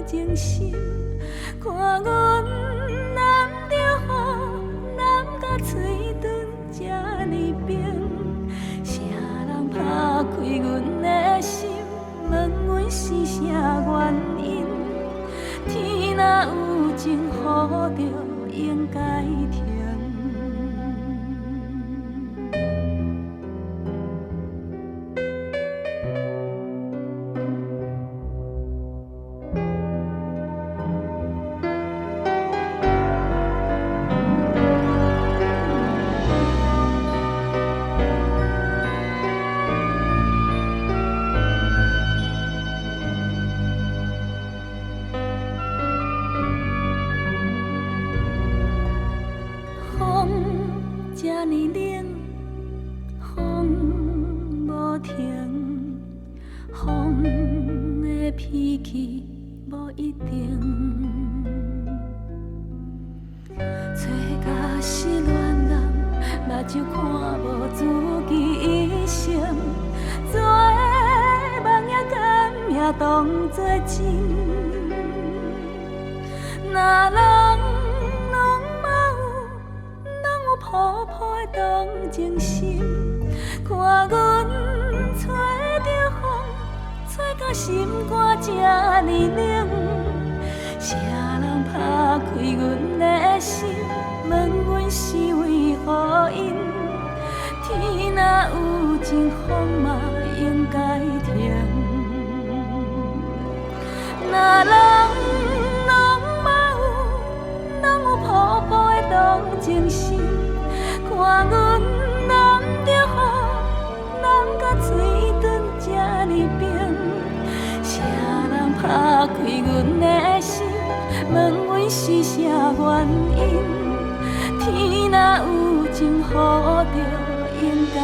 情深，看阮揽着雨，揽甲嘴唇这呢冰，啥人拍开阮的心，问阮是啥原因？天若有情，雨就应该停。这呢冷，风无停，风的脾气无一定，找甲失恋人，目睭看无自己医生，做梦也甘命当作真，若人抱抱的同情心，看阮吹着风，吹甲心肝这呢冷。啥人拍开阮的心，问阮是为何因？天若有情，风嘛应该停。若人拢有抱抱的同情心。看阮揽着雨，揽甲嘴唇这呢冰，啥人拍开阮的心，问阮是啥原因？天若有情，雨就应该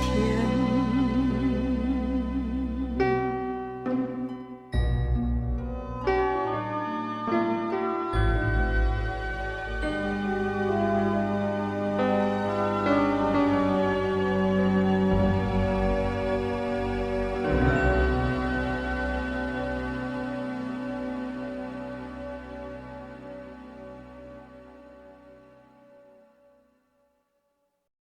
停。